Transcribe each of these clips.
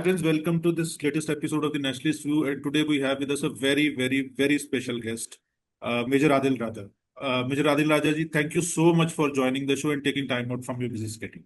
friends, welcome to this latest episode of the Nationalist View. And today we have with us a very, very, very special guest, Major Adil Raja. Major Adil Raja ji, thank you so much for joining the show and taking time out from your busy schedule.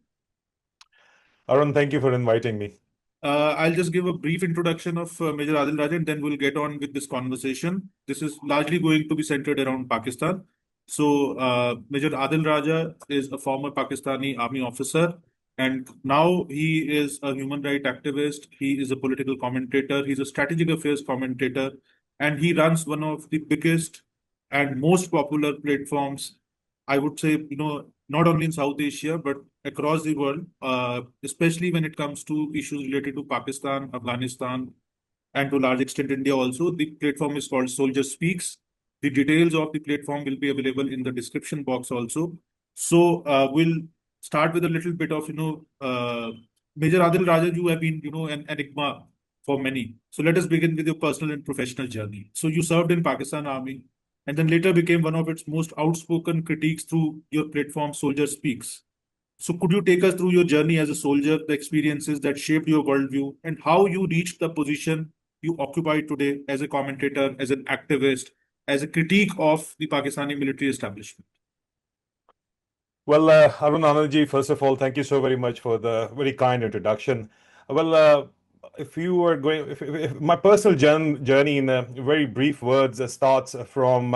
Arun, thank you for inviting me. I'll just give a brief introduction of Major Adil Raja and then we'll get on with this conversation. This is largely going to be centered around Pakistan. So, Major Adil Raja is a former Pakistani army officer, and now he is a human rights activist. He is a political commentator. He's a strategic affairs commentator, and he runs one of the biggest and most popular platforms, I would say, not only in South Asia, but across the world, especially when it comes to issues related to Pakistan, Afghanistan, and to a large extent India also. The platform is called Soldier Speaks. The details of the platform will be available in the description box also. So we'll start with a little bit of, Major Adil Raja, you have been, an enigma for many. So let us begin with your personal and professional journey. So you served in Pakistan Army and then later became one of its most outspoken critiques through your platform Soldier Speaks. So could you take us through your journey as a soldier, the experiences that shaped your worldview, and how you reached the position you occupy today as a commentator, as an activist, as a critique of the Pakistani military establishment? Well, Arun Anandji, first of all, thank you so very much for the very kind introduction. Well, if you were going, if my personal journey in very brief words starts from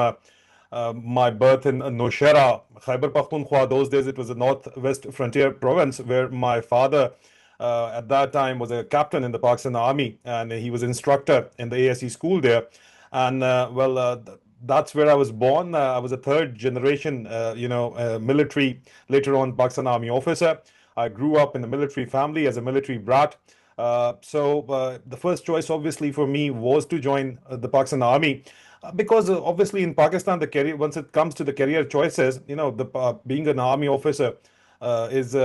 my birth in Nowshera, Khyber Pakhtunkhwa. Those days it was a northwest frontier province where my father at that time was a captain in the Pakistan Army and he was instructor in the ASE school there. And that's where I was born. I was a third generation, military, later on Pakistan Army officer. I grew up in a military family as a military brat. So the first choice, obviously, for me was to join the Pakistan Army. Because obviously in Pakistan, the career, once it comes to the career choices, being an army officer is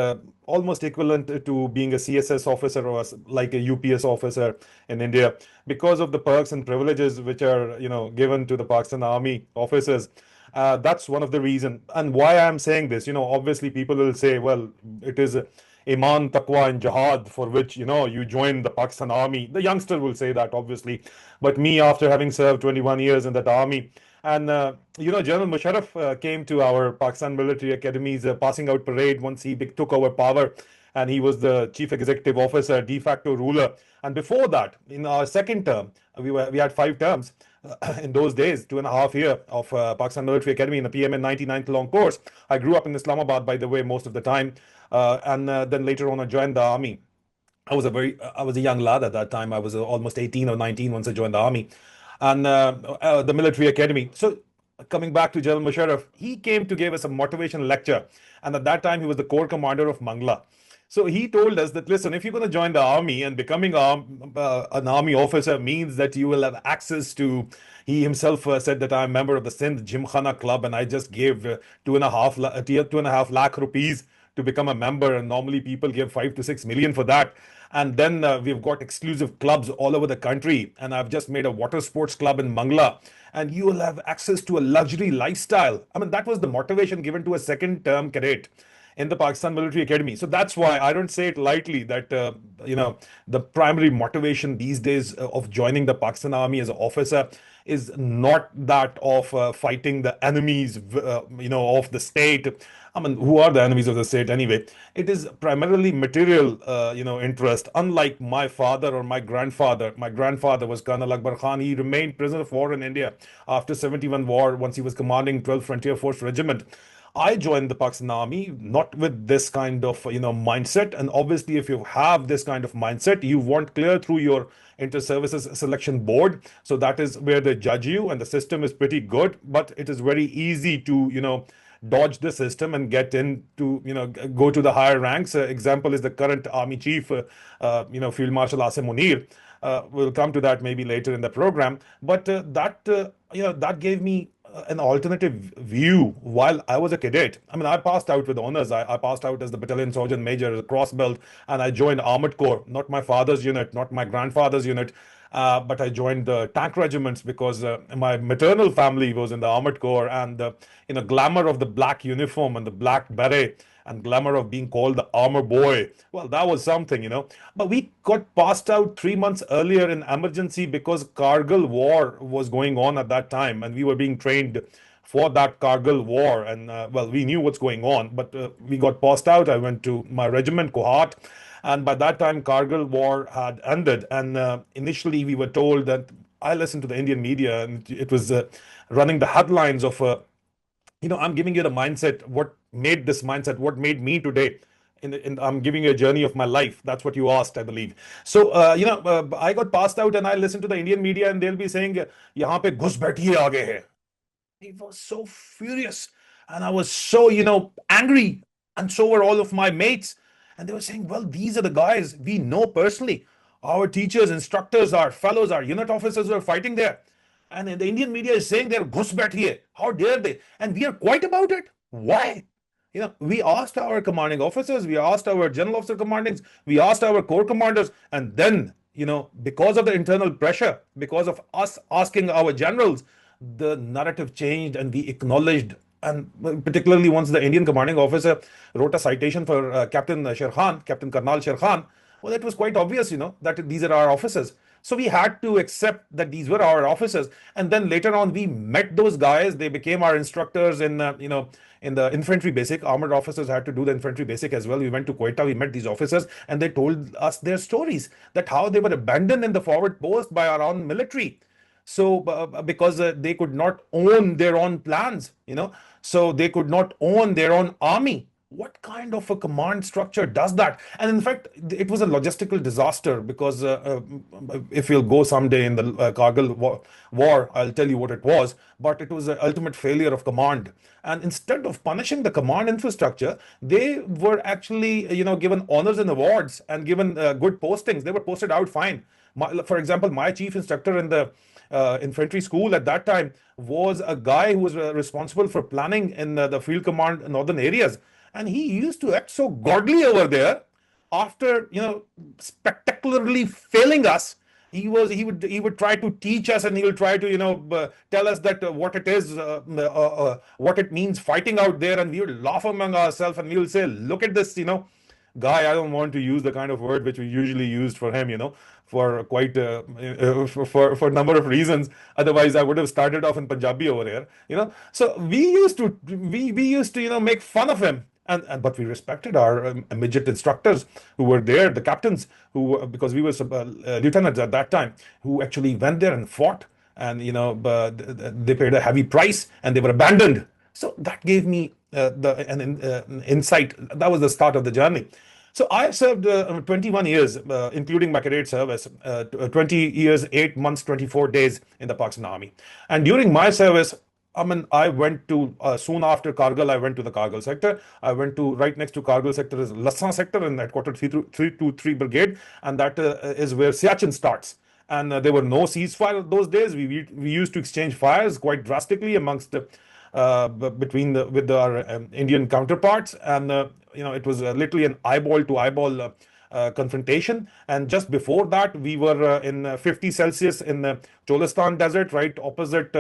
almost equivalent to being a CSS officer or like a UPS officer in India, because of the perks and privileges which are given to the Pakistan Army officers. That's one of the reason. And why I'm saying this, obviously people will say, well, it is Iman, Taqwa, and Jihad for which you join the Pakistan Army. The youngster will say that, obviously, but me, after having served 21 years in that army, and General Musharraf came to our Pakistan Military Academy's passing out parade once he took over power, and he was the chief executive officer, de facto ruler. And before that, in our second term, we had 5 terms. In those days, 2.5 years of Pakistan Military Academy in the PMN 99th long course. I grew up in Islamabad, by the way, most of the time, and then later on I joined the army. I was a young lad at that time. I was almost 18 or 19 once I joined the army, and the military academy. So coming back to General Musharraf, he came to give us a motivation lecture, and at that time he was the corps commander of Mangla. So he told us that, listen, if you're going to join the army, and becoming an army officer means that you will have access to. He himself said that I'm a member of the Sindh Gymkhana Club, and I just gave 2.5 lakh rupees to become a member, and normally people give 5 to 6 million for that. And then we've got exclusive clubs all over the country, and I've just made a water sports club in Mangla, and you will have access to a luxury lifestyle. I mean, that was the motivation given to a second term cadet in the Pakistan Military Academy. So that's why I don't say it lightly that the primary motivation these days of joining the Pakistan Army as an officer is not that of fighting the enemies, of the state. I mean, who are the enemies of the state anyway? It is primarily material, interest. Unlike my father or my grandfather. My grandfather was Colonel Akbar Khan. He remained prisoner of war in India after 71 war, once he was commanding 12th Frontier Force Regiment. I joined the Pakistan Army not with this kind of mindset. And obviously, if you have this kind of mindset, you want clear through your inter-services selection board. So that is where they judge you, and the system is pretty good. But it is very easy to dodge the system and get into go to the higher ranks. Example is the current army chief, Field Marshal Asim Munir. We'll come to that maybe later in the program. But that gave me an alternative view while I was a cadet. I mean, I passed out with honors. I passed out as the battalion sergeant major, as a cross belt, and I joined Armored Corps, not my father's unit, not my grandfather's unit. but I joined the tank regiments because my maternal family was in the armored corps, and glamour of the black uniform and the black beret and glamour of being called the armor boy. Well, that was something. But we got passed out 3 months earlier in emergency because Kargil war was going on at that time, and we were being trained for that Kargil war. And well, we knew what's going on, but we got passed out. I went to my regiment, Kohat, and by that time, Kargil war had ended. And initially, we were told that I listened to the Indian media, and it was running the headlines of I'm giving you the mindset, what made this mindset, what made me today. I'm giving you a journey of my life. That's what you asked, I believe. So, I got passed out and I listened to the Indian media and they'll be saying, यहाँ पे घुस बैठिए आगे है. He was so furious and I was so, angry. And so were all of my mates. And they were saying, well, these are the guys we know personally. Our teachers, instructors, our fellows, our unit officers who are fighting there. And the Indian media is saying they're ghus baithiye. How dare they? And we are quiet about it. Why? We asked our commanding officers, we asked our general officer commandings, we asked our corps commanders, and then, because of the internal pressure, because of us asking our generals, the narrative changed and we acknowledged. And particularly once the Indian commanding officer wrote a citation for Captain Sher Captain Karnal Sher Khan, well, it was quite obvious, that these are our officers. So we had to accept that these were our officers. And then later on, we met those guys. They became our instructors in the infantry basic. Armored officers had to do the infantry basic as well. We went to Quetta, we met these officers, and they told us their stories, that how they were abandoned in the forward post by our own military. So because they could not own their own plans, so they could not own their own army. What kind of a command structure does that? And in fact, it was a logistical disaster because if you'll go someday in the Kargil war, I'll tell you what it was. But it was an ultimate failure of command. And instead of punishing the command infrastructure, they were actually, given honors and awards and given good postings. They were posted out fine. For example, my chief instructor in the infantry school at that time was a guy who was responsible for planning in the field command northern areas. And he used to act so godly over there after, spectacularly failing us. He would try to teach us and he would try to, tell us that what it is, what it means fighting out there. And we would laugh among ourselves and we will say, look at this, guy. I don't want to use the kind of word which we usually used for him, for quite for a number of reasons. Otherwise, I would have started off in Punjabi over here. So we used to make fun of him. And but we respected our immediate instructors who were there, the captains who, because we were lieutenants at that time, who actually went there and fought, and they paid a heavy price and they were abandoned. So that gave me an insight. That was the start of the journey. So I served 21 years, including my cadet service, 20 years, 8 months, 24 days in the Pakistan Army. And during my service, I went to, soon after Kargil, I went to the Kargil sector. I went to, right next to Kargil sector is Lassan sector in headquarters 323 Brigade. And that is where Siachen starts. And there were no ceasefire those days. We used to exchange fires quite drastically amongst with our Indian counterparts. And, it was literally an eyeball to eyeball confrontation. And just before that, we were in 50 Celsius in the Cholistan desert, right opposite,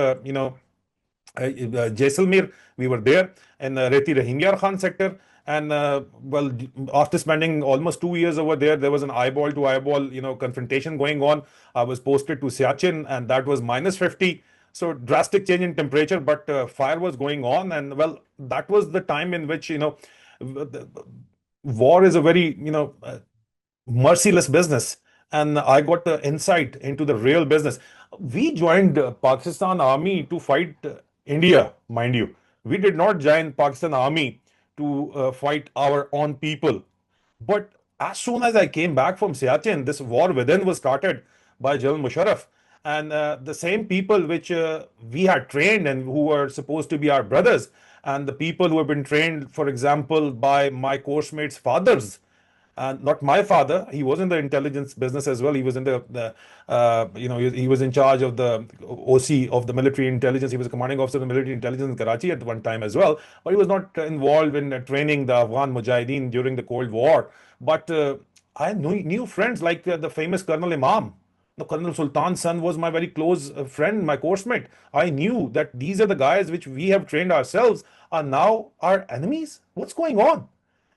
Jaisalmer. We were there in Reti Rahimyar Khan sector. And well, after spending almost 2 years over there, there was an eyeball to eyeball, confrontation going on. I was posted to Siachen, and that was minus 50. So drastic change in temperature, but fire was going on. And well, that was the time in which, war is a very, merciless business. And I got the insight into the real business. We joined Pakistan Army to fight India, mind you. We did not join Pakistan Army to fight our own people. But as soon as I came back from Siachen, this war within was started by General Musharraf. And the same people which we had trained and who were supposed to be our brothers, and the people who have been trained, for example, by my course mates' fathers. And not my father. He was in the intelligence business as well. He was in he was in charge of the OC of the military intelligence. He was a commanding officer of the military intelligence in Karachi at one time as well. But he was not involved in training the Afghan Mujahideen during the Cold War. But I knew friends like the famous Colonel Imam. Now, Colonel Sultan's son was my very close friend, my course mate. I knew that these are the guys which we have trained ourselves are now our enemies. What's going on?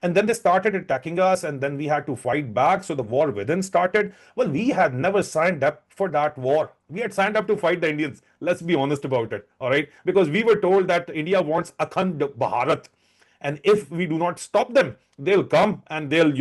And then they started attacking us, and then we had to fight back. So the war within started. Well, we had never signed up for that war. We had signed up to fight the Indians. Let's be honest about it, all right? Because we were told that India wants Akhand Bharat. And if we do not stop them, they'll come and they'll,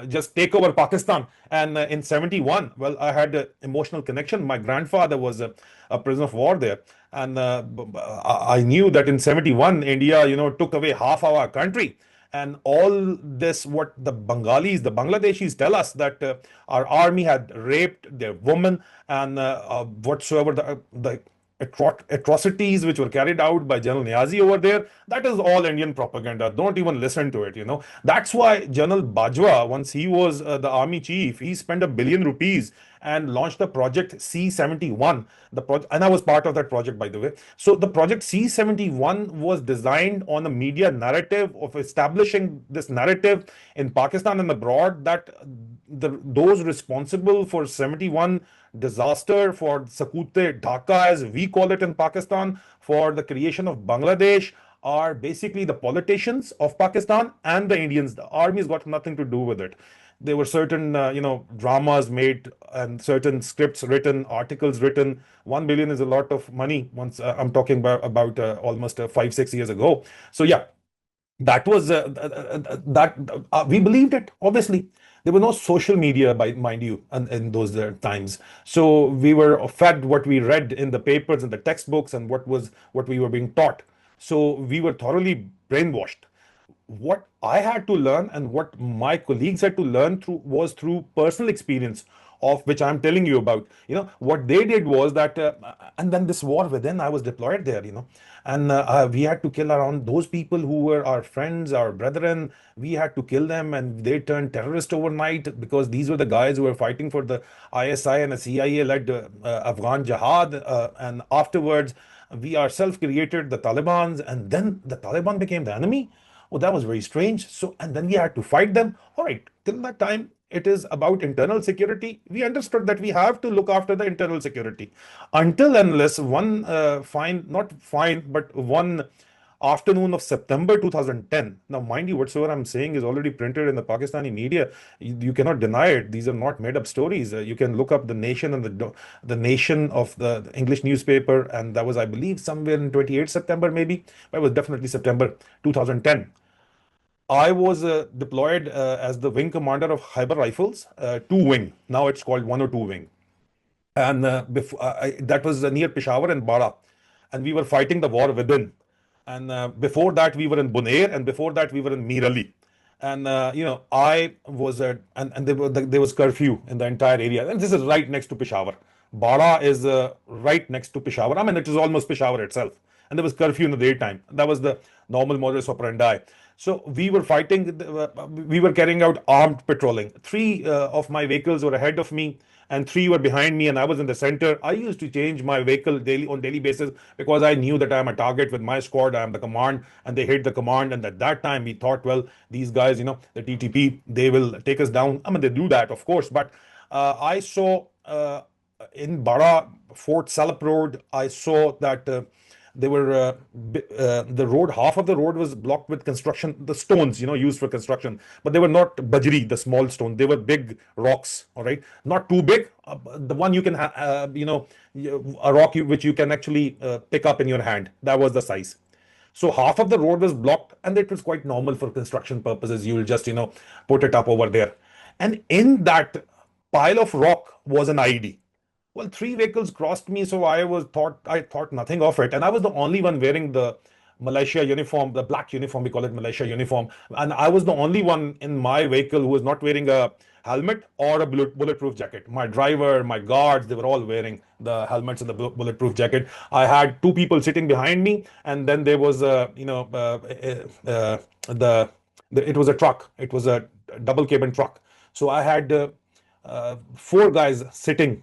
just take over Pakistan. And in 71, well, I had an emotional connection. My grandfather was a prisoner of war there. And I knew that in 71, India, took away half of our country. And all this, what the Bengalis, the Bangladeshis tell us that our army had raped their women and whatsoever the atrocities which were carried out by General Niazi over there, that is all Indian propaganda. Don't even listen to it. That's why General Bajwa, once he was the army chief, he spent ₹1 billion and launched the project C-71. And I was part of that project, by the way. So the project C-71 was designed on a media narrative of establishing this narrative in Pakistan and abroad that those responsible for 71 disaster, for Sakute Dhaka, as we call it in Pakistan, for the creation of Bangladesh, are basically the politicians of Pakistan and the Indians. The army's got nothing to do with it. There were certain, dramas made and certain scripts written, articles written. 1 billion is a lot of money. Once I'm talking about almost 5, 6 years ago. So yeah, that was that we believed it. Obviously, there were no social media, by mind you, in those times. So we were fed what we read in the papers and the textbooks and what we were being taught. So we were thoroughly brainwashed. What I had to learn and what my colleagues had to learn through personal experience, of which I'm telling you about. What they did was that, and then this war within, I was deployed there, and we had to kill around those people who were our friends, our brethren. We had to kill them, and they turned terrorist overnight, because these were the guys who were fighting for the ISI and the CIA-led Afghan Jihad, and afterwards we ourselves created the Taliban's, and then the Taliban became the enemy. Oh, that was very strange. So, and then we had to fight them. All right, till that time, it is about internal security. We understood that we have to look after the internal security until and unless one afternoon of September 2010. Now, mind you, whatsoever I'm saying is already printed in the Pakistani media. You cannot deny it. These are not made up stories. You can look up The Nation and the Nation of the English newspaper, and that was, I believe, somewhere in 28 September, maybe. But it was definitely September 2010. I was deployed as the wing commander of Khyber Rifles, 2 wing. Now it's called 102 wing. And that was near Peshawar and Bara. And we were fighting the war within. And before that, we were in Bunair, and before that, we were in Mir Ali. And I was and there was curfew in the entire area. And this is right next to Peshawar. Bara is right next to Peshawar. I mean, it is almost Peshawar itself. And there was curfew in the daytime. That was the normal modus operandi. So we were fighting, we were carrying out armed patrolling. 3 of my vehicles were ahead of me, and 3 were behind me, and I was in the center. I used to change my vehicle on daily basis, because I knew that I'm a target with my squad. I'm the command, and they hate the command. And at that time, we thought, well, these guys, the TTP, they will take us down. I mean, they do that, of course. But I saw in Bara, Fort Salap Road, I saw that they were the road, half of the road was blocked with construction, the stones, used for construction, but they were not bajri, the small stone. They were big rocks. All right, not too big. The one you can, a rock which you can actually pick up in your hand. That was the size. So half of the road was blocked, and it was quite normal for construction purposes. You will just, put it up over there. And in that pile of rock was an ID. Well, 3 vehicles crossed me, so I thought nothing of it. And I was the only one wearing the militia uniform, the black uniform, we call it militia uniform. And I was the only one in my vehicle who was not wearing a helmet or a bulletproof jacket. My driver, my guards, they were all wearing the helmets and the bulletproof jacket. I had 2 people sitting behind me, and then there was it was a truck. It was a double cabin truck. So I had 4 guys sitting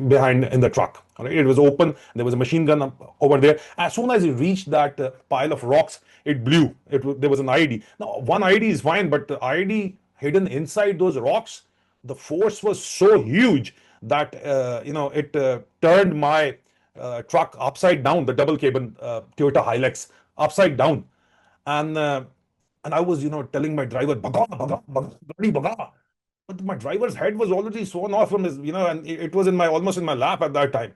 behind in the truck. All right? It was open. There was a machine gun over there. As soon as it reached that pile of rocks, it blew. There was an ID. Now, one ID is fine, but the ID hidden inside those rocks, the force was so huge that it turned my truck upside down, the double cabin Toyota Hilux upside down, and I was telling my driver, baga, baga, baga, bloody baga. But my driver's head was already sworn off from his, and it was in my almost in my lap at that time.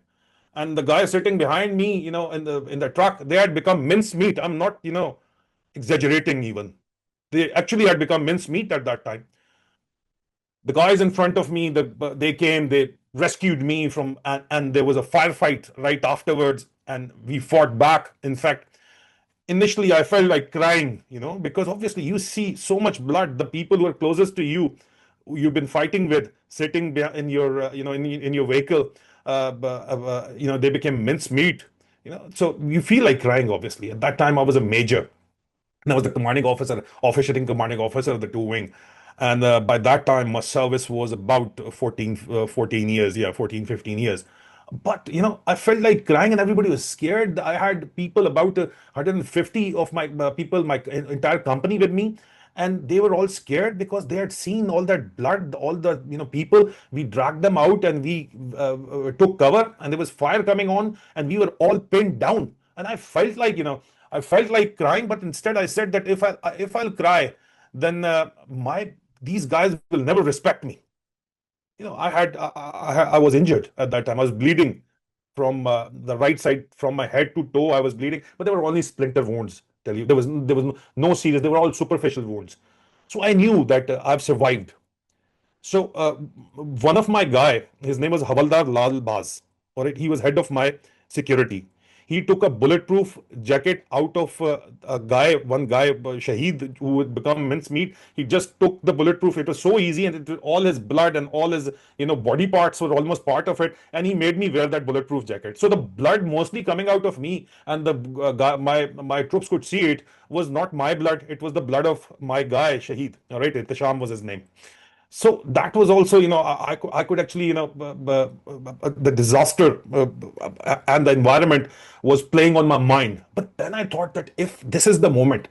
And the guy sitting behind me, in the truck, they had become mincemeat. I'm not, exaggerating even. They actually had become mincemeat at that time. The guys in front of me, they came, they rescued me from, and there was a firefight right afterwards, and we fought back. In fact, initially I felt like crying, because obviously you see so much blood. The people who are closest to you, who you've been fighting with, sitting in your, in your vehicle, they became mincemeat. So you feel like crying. Obviously, at that time I was a major. And I was the commanding officer, officiating commanding officer of the two wing. And by that time, my service was about 14 years. Yeah, 14, 15 years. But, I felt like crying and everybody was scared. I had people, about 150 of my people, my entire company with me. And they were all scared because they had seen all that blood, all the, people. We dragged them out and we took cover, and there was fire coming on, and we were all pinned down. And I felt like crying, but instead I said that if I'll cry, then my these guys will never respect me. I was injured at that time. I was bleeding from the right side, from my head to toe. I was bleeding, but they were only splinter wounds. Tell you, there was no serious. They were all superficial wounds. So I knew that I've survived. So one of my guy, his name was Havaldar Lal Baz. All right, he was head of my security. He took a bulletproof jacket out of one guy, Shaheed, who would become mincemeat. He just took the bulletproof. It was so easy, and all his blood and all his body parts were almost part of it. And he made me wear that bulletproof jacket. So the blood mostly coming out of me, and the my troops could see it, was not my blood. It was the blood of my guy, Shaheed. All right, Ihtisham was his name. So that was also, I could actually, the disaster and the environment was playing on my mind. But then I thought that if this is the moment,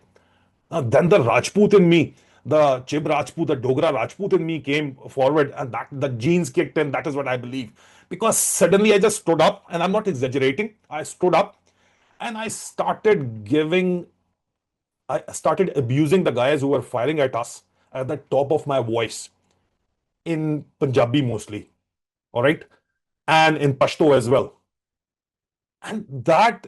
then the Rajput in me, the Chib Rajput, the Dogra Rajput in me came forward, and that the genes kicked in. That is what I believe. Because suddenly I just stood up, and I'm not exaggerating. I stood up and I started abusing the guys who were firing at us at the top of my voice, in Punjabi mostly, all right, and in Pashto as well. And that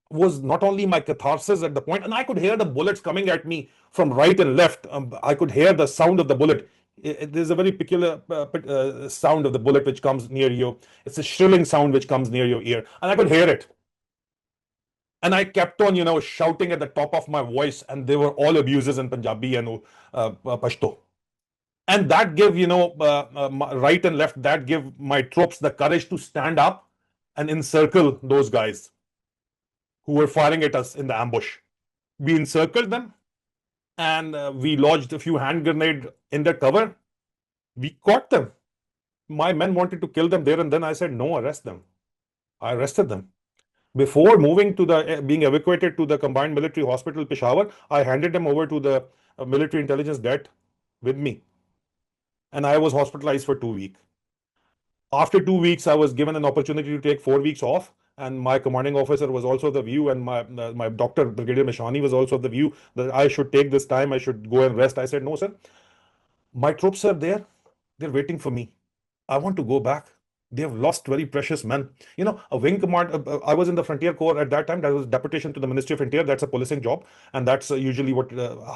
was not only my catharsis at the point, and I could hear the bullets coming at me from right and left. I could hear the sound of the bullet. There's a very peculiar sound of the bullet which comes near you. It's a shrilling sound which comes near your ear, and I could hear it. And I kept on, shouting at the top of my voice, and they were all abuses in Punjabi and Pashto. And that give, right and left, that give my troops the courage to stand up and encircle those guys who were firing at us in the ambush. We encircled them, and we lodged a few hand grenades in their cover. We caught them. My men wanted to kill them there and then. I said, no, arrest them. I arrested them. Before moving to being evacuated to the Combined Military Hospital, Peshawar, I handed them over to the military intelligence det with me. And I was hospitalized for 2 weeks. After 2 weeks, I was given an opportunity to take 4 weeks off, and my commanding officer was also of the view, and my doctor, Brigadier Mishani, was also of the view that I should take this time, I should go and rest. I said, no, sir, my troops are there. They're waiting for me. I want to go back. They have lost very precious men. A wing command. I was in the Frontier Corps at that time. That was deputation to the Ministry of Interior. That's a policing job, and that's usually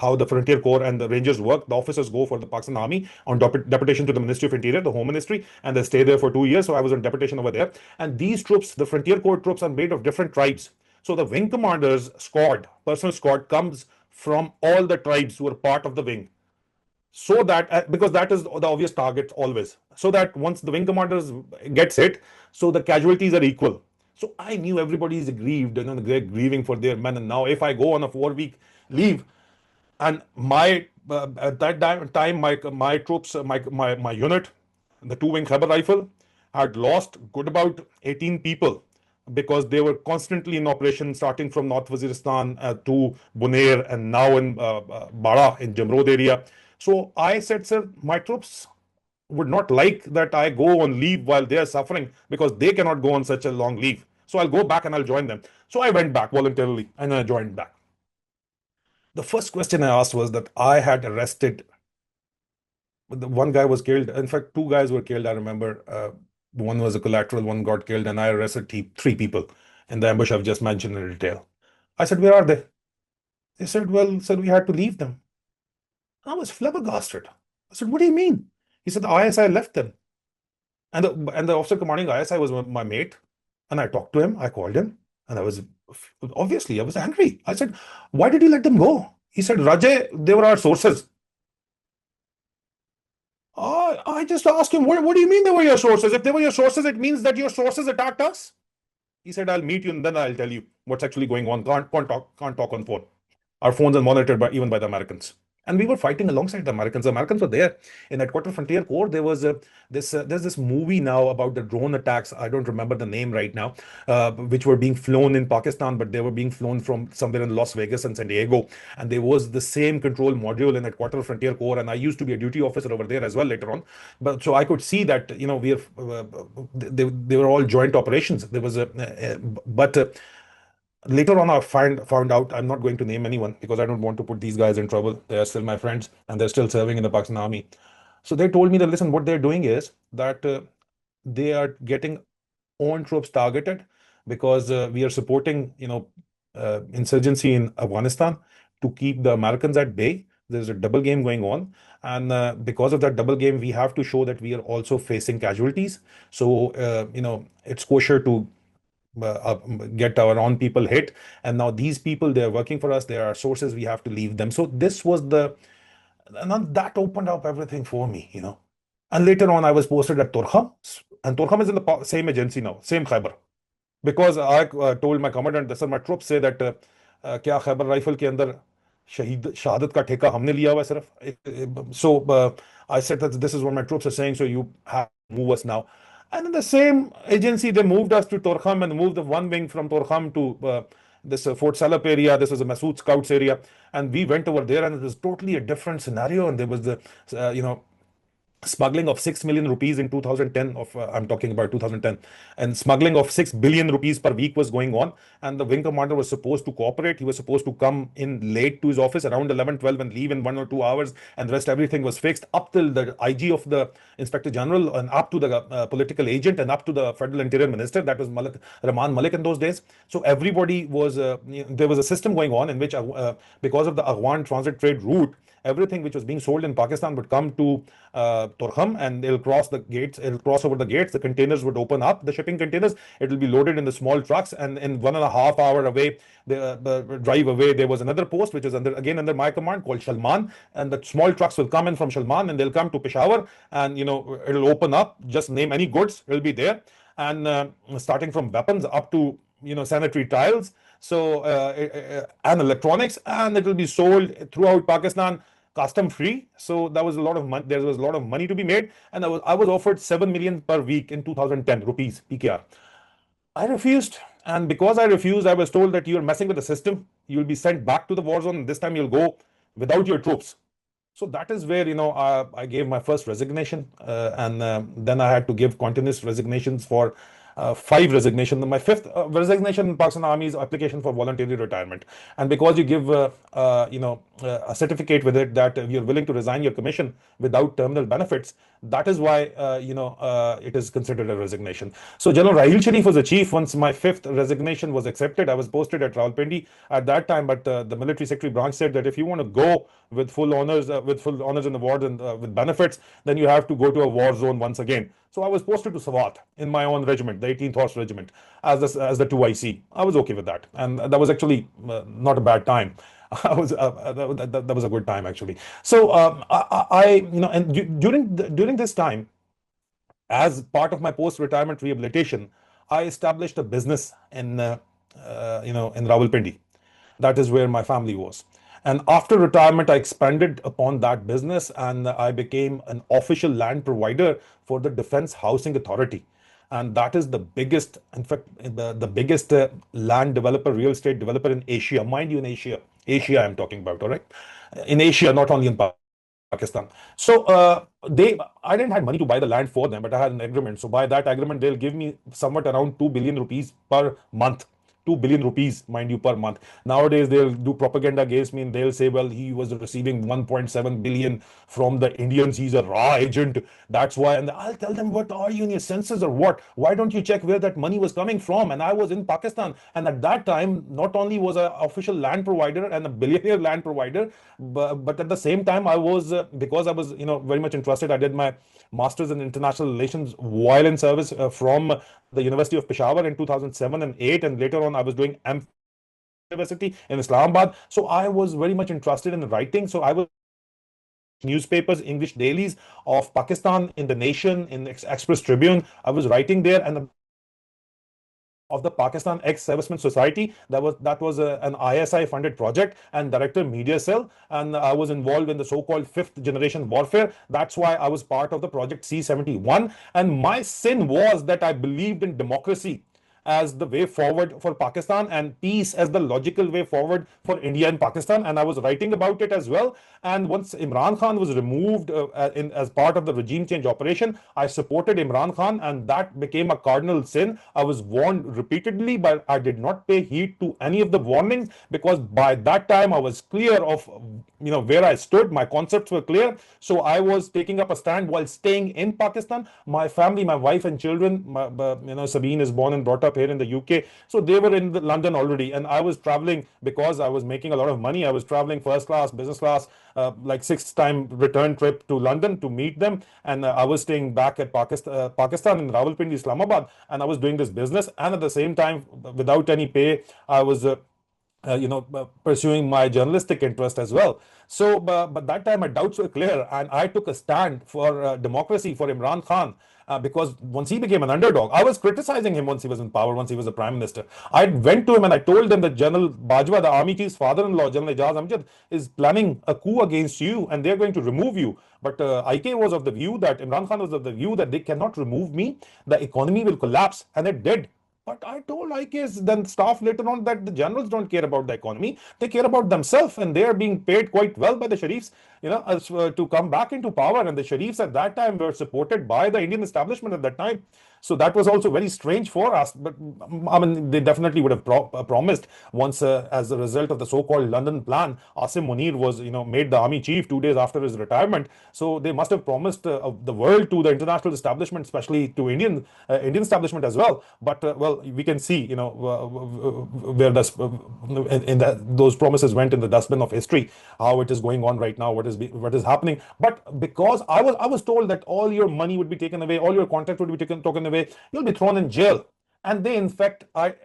how the Frontier Corps and the Rangers work. The officers go for the Pakistan Army on deputation to the Ministry of Interior, the Home Ministry, and they stay there for 2 years. So I was on deputation over there. And these troops, the Frontier Corps troops, are made of different tribes. So the wing commander's squad, personal squad, comes from all the tribes who are part of the wing. So that, because that is the obvious target always, so that once the wing commanders gets hit, so the casualties are equal. So I knew everybody is aggrieved, they're grieving for their men. And now if I go on a 4 week leave, and at that time my troops, my unit, the two wing Khyber rifle, had lost good about 18 people, because they were constantly in operation, starting from North Waziristan to Bunair, and now in Bara in Jamrod area. So I said, sir, my troops would not like that I go on leave while they are suffering because they cannot go on such a long leave. So I'll go back and I'll join them. So I went back voluntarily and I joined back. The first question I asked was that I had arrested, one guy was killed. In fact, two guys were killed. I remember one was a collateral, one got killed, and I arrested three people in the ambush I've just mentioned in detail. I said, "Where are they?" They said, "Well, sir, we had to leave them." I was flabbergasted. I said, "What do you mean?" He said, "The ISI left them." And the officer commanding ISI was my mate. And I talked to him, I called him, and I was angry. I said, "Why did you let them go?" He said, "Rajay, they were our sources." I just asked him, what do you mean they were your sources? If they were your sources, it means that your sources attacked us. He said, "I'll meet you and then I'll tell you what's actually going on. Can't talk on phone." Our phones are monitored even by the Americans. And we were fighting alongside the Americans. The Americans were there in Headquarter Frontier Corps. There was there's this movie now about the drone attacks. I don't remember the name right now, which were being flown in Pakistan, but they were being flown from somewhere in Las Vegas and San Diego. And there was the same control module in Headquarter Frontier Corps. And I used to be a duty officer over there as well later on. But so I could see that they were all joint operations. There was but. Later on, I found out, I'm not going to name anyone because I don't want to put these guys in trouble. They are still my friends and they're still serving in the Pakistan Army. So they told me that, listen, what they're doing is that they are getting own troops targeted because we are supporting, insurgency in Afghanistan to keep the Americans at bay. There's a double game going on. And because of that double game, we have to show that we are also facing casualties. So, it's kosher to get our own people hit. And now these people, they're working for us, they are sources, we have to leave them. So this was and that opened up everything for me. And later on, I was posted at Torkham, and Torkham is in the same agency now, same Khyber. Because I told my commandant that, sir, my troops say that क्या Khyber rifle के अंदर शहीद शहादत का ठेका हमने लिया हुआ है सिर्फ. So I said that this is what my troops are saying, so you have to move us now. And in the same agency, they moved us to Torkham and moved the one wing from Torkham to this Fort Salap area. This was a Masood Scouts area. And we went over there, and it was totally a different scenario. And there was smuggling of 6 million rupees in 2010 I'm talking about 2010, and smuggling of 6 billion rupees per week was going on. And the wing commander was supposed to cooperate. He was supposed to come in late to his office around 11-12 and leave in 1 or 2 hours, and the rest everything was fixed up till the IG of the Inspector General and up to the political agent and up to the Federal Interior Minister. That was Rahman Malik in those days. So everybody was there was a system going on in which because of the Afghan transit trade route, everything which was being sold in Pakistan would come to Torkham, and it'll cross the gates, it'll cross over the gates, the containers would open up, the shipping containers, it will be loaded in the small trucks, and in 1.5 hour away, the drive away, there was another post which is under my command called Shalman, and the small trucks will come in from Shalman and they'll come to Peshawar, and it'll open up, just name any goods, it'll be there, and starting from weapons up to sanitary tiles, so and electronics, and it will be sold throughout Pakistan custom free. So there was a lot of money. There was a lot of money to be made, and I was offered 7 million per week in 2010 rupees PKR. I refused, and because I refused, I was told that you're messing with the system. You'll be sent back to the war zone. This time you'll go without your troops. So that is where I gave my first resignation, and then I had to give continuous resignations for 5 resignations. My fifth resignation in Pakistan Army is application for voluntary retirement, and because you give a certificate with it that you're willing to resign your commission without terminal benefits, that is why it is considered a resignation. So General Rahil Sharif was the chief. Once my fifth resignation was accepted, I was posted at Rawalpindi at that time, but the military secretary branch said that if you want to go with full honors in the ward and with benefits, then you have to go to a war zone once again. So I was posted to Swat in my own regiment, the 18th Horse Regiment, as the 2IC. I was okay with that, and that was actually not a bad time. That was a good time actually. So during this time, as part of my post-retirement rehabilitation, I established a business in Rawalpindi. That is where my family was. And after retirement, I expanded upon that business, and I became an official land provider for the Defense Housing Authority. And that is the biggest, in fact, the biggest land developer, real estate developer in Asia. Mind you, in Asia I'm talking about, all right? In Asia, not only in Pakistan. Pakistan. So I didn't have money to buy the land for them, but I had an agreement. So by that agreement, they'll give me somewhat around 2 billion rupees per month. 2 billion rupees, mind you, per month. Nowadays, they'll do propaganda against me and they'll say, well, he was receiving 1.7 billion from the Indians. He's a raw agent. That's why. And I'll tell them, what are you in your senses or what? Why don't you check where that money was coming from? And I was in Pakistan. And at that time, not only was I official land provider and a billionaire land provider, but at the same time, I was, because I was, very much interested, I did my master's in international relations while in service from the University of Peshawar in 2007 and 8. And later on, I was doing University in Islamabad. So I was very much interested in writing. So I was newspapers, English dailies of Pakistan, in The Nation, in Express Tribune. I was writing there, and of the Pakistan Ex-Servicemen Society. That was an ISI funded project, and director media cell, and I was involved in the so-called fifth generation warfare. That's why I was part of the project C-71, and my sin was that I believed in democracy as the way forward for Pakistan and peace as the logical way forward for India and Pakistan. And I was writing about it as well. And once Imran Khan was removed as part of the regime change operation, I supported Imran Khan, and that became a cardinal sin. I was warned repeatedly, but I did not pay heed to any of the warnings, because by that time I was clear of where I stood. My concepts were clear. So I was taking up a stand while staying in Pakistan. My family, my wife and children, Sabine is born and brought up here in the UK. So they were in London already, and I was traveling because I was making a lot of money. I was traveling first class, business class, like sixth time return trip to London to meet them. And I was staying back at Pakistan in Rawalpindi, Islamabad, and I was doing this business. And at the same time, without any pay, I was pursuing my journalistic interest as well. So, but that time my doubts were clear, and I took a stand for democracy for Imran Khan. Because once he became an underdog, I was criticizing him once he was in power, once he was a prime minister. I went to him and I told him that General Bajwa, the army chief's father-in-law, General Ejaz Amjad, is planning a coup against you, and they're going to remove you. But IK was of the view that, Imran Khan was of the view that they cannot remove me. The economy will collapse, and it did. But I told IK's then staff later on that the generals don't care about the economy. They care about themselves, and they are being paid quite well by the Sharifs, to come back into power. And the Sharifs at that time were supported by the Indian establishment at that time. So that was also very strange for us. But I mean, they definitely would have promised once, as a result of the so-called London plan, Asim Munir was, made the army chief 2 days after his retirement. So they must have promised the world to the international establishment, especially to Indian establishment as well. But well, we can see, where those promises went in the dustbin of history. How it is going on right now, what is happening. But because I was told that all your money would be taken away, all your contract would be taken away, you'll be thrown in jail. And they, in fact, so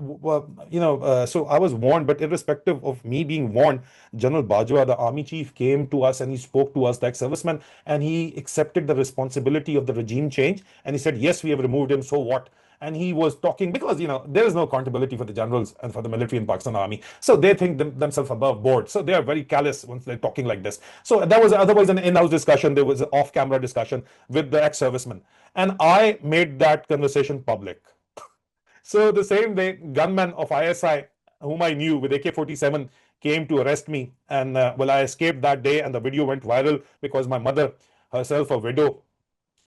I was warned. But irrespective of me being warned, General Bajwa, the army chief, came to us and he spoke to us, the ex-serviceman, and he accepted the responsibility of the regime change. And he said, yes, we have removed him, so what? And he was talking, because there is no accountability for the generals and for the military in Pakistan army, so they think themselves above board, so they are very callous once they're talking like this. So that was otherwise an in-house discussion. There was an off-camera discussion with the ex-serviceman, and I made that conversation public. So the same day, gunmen of ISI, whom I knew with AK-47, came to arrest me. And well, I escaped that day, and the video went viral because my mother, herself a widow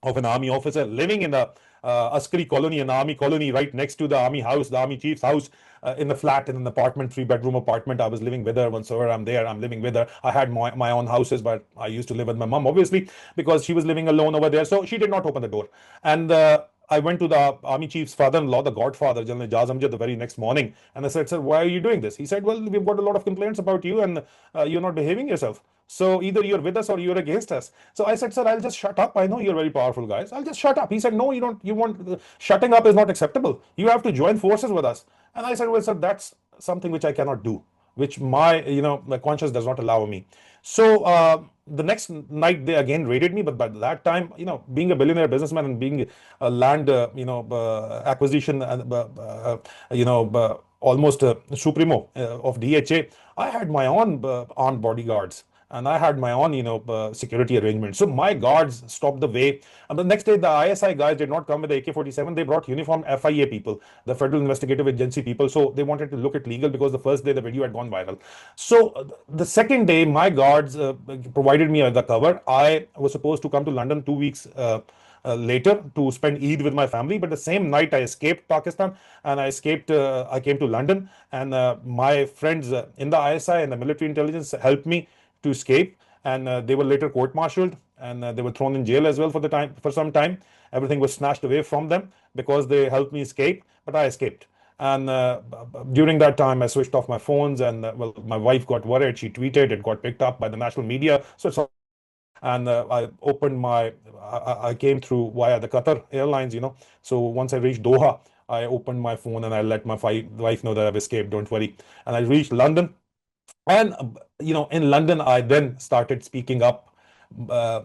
of an army officer, living in a Askari colony, an army colony right next to the army house, the army chief's house, in a flat, in an apartment, 3-bedroom apartment. I was living with her. Whenever I'm there, I'm living with her. I had my own houses, but I used to live with my mom, obviously, because she was living alone over there. So she did not open the door. And I went to the army chief's father-in-law, the godfather, General Ejaz Amjad, the very next morning. And I said, sir, why are you doing this? He said, well, we've got a lot of complaints about you, and you're not behaving yourself. So either you're with us or you're against us. So I said, sir, I'll just shut up. I know you're very powerful guys. I'll just shut up. He said, no, you don't. You want, shutting up is not acceptable. You have to join forces with us. And I said, well, sir, that's something which I cannot do, which my conscience does not allow me. So the next night they again raided me, but by that time, being a billionaire businessman and being a land, acquisition, almost supremo of DHA, I had my own armed bodyguards. and I had my own, security arrangement. So my guards stopped the way. And the next day, the ISI guys did not come with the AK-47. They brought uniformed FIA people, the Federal Investigative Agency people. So they wanted to look at legal because the first day the video had gone viral. So the second day, my guards provided me the cover. I was supposed to come to London 2 weeks. Later to spend Eid with my family. But the same night I escaped Pakistan and I came to London, and my friends in the ISI and the military intelligence helped me to escape. And they were later court-martialed, and they were thrown in jail as well for some time. Everything was snatched away from them because they helped me escape, but I escaped. And during that time, I switched off my phones, and well, my wife got worried. She tweeted, it got picked up by the national media. So it's all, and I came through via the Qatar Airlines, So once I reached Doha, I opened my phone and I let my wife know that I've escaped. Don't worry. And I reached London, and in London, I then started speaking up.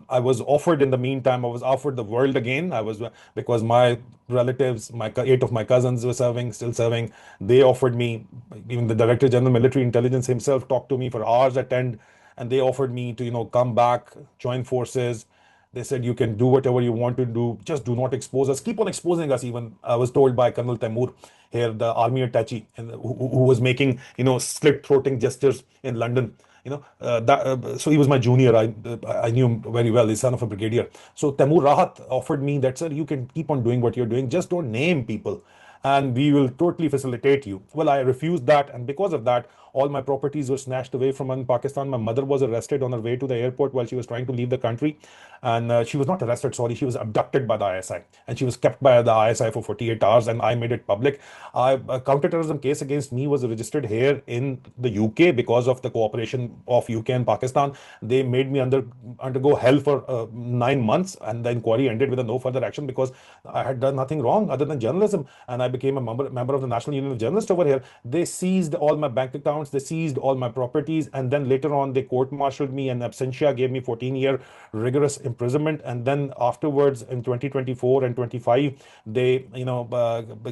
I was offered in the meantime. I was offered the world again. I was because my relatives, eight of my cousins were still serving. They offered me. Even the Director General Military Intelligence himself talked to me for hours at end, and they offered me to come back, join forces. They said you can do whatever you want to do, just do not expose us. Keep on exposing us. Even I was told by Colonel Temur here, the army attaché, and who was making slit-throating gestures in London. So he was my junior. I knew him very well. He's son of a brigadier. So Temur Rahat offered me that, sir, you can keep on doing what you're doing. Just don't name people, and we will totally facilitate you. Well, I refused that, and because of that, all my properties were snatched away from me in Pakistan. My mother was arrested on her way to the airport while she was trying to leave the country. And she was not arrested, sorry, she was abducted by the ISI. And she was kept by the ISI for 48 hours, and I made it public. A counterterrorism case against me was registered here in the UK because of the cooperation of UK and Pakistan. They made me undergo hell for 9 months, and the inquiry ended with a no further action because I had done nothing wrong other than journalism. And I became a member of the National Union of Journalists over here. They seized all my bank accounts, they seized all my properties, and then later on they court-martialed me in absentia, gave me 14-year rigorous imprisonment, and then afterwards in 2024 and 25 they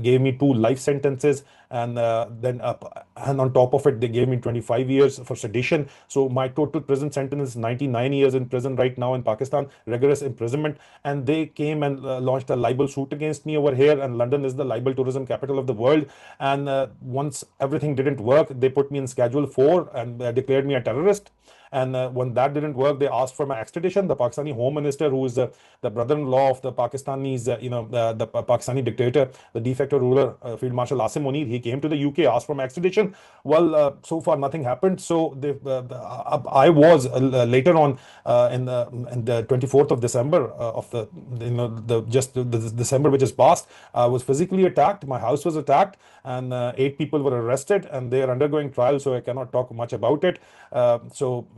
gave me 2 life sentences, and and on top of it they gave me 25 years for sedition. So my total prison sentence is 99 years in prison right now in Pakistan, rigorous imprisonment. And they came and launched a libel suit against me over here, and London is the libel tourism capital of the world. And once everything didn't work, they put me in Schedule 4 and declared me a terrorist. And when that didn't work, they asked for my extradition. The Pakistani Home Minister, who is the brother-in-law of the Pakistanis, the Pakistani dictator, the de facto ruler, Field Marshal Asim Munir, he came to the UK, asked for my extradition. Well, so far nothing happened. So I was later on in the 24th of December of the December which is past, I was physically attacked. My house was attacked, and 8 people were arrested, and they are undergoing trial. So I cannot talk much about it.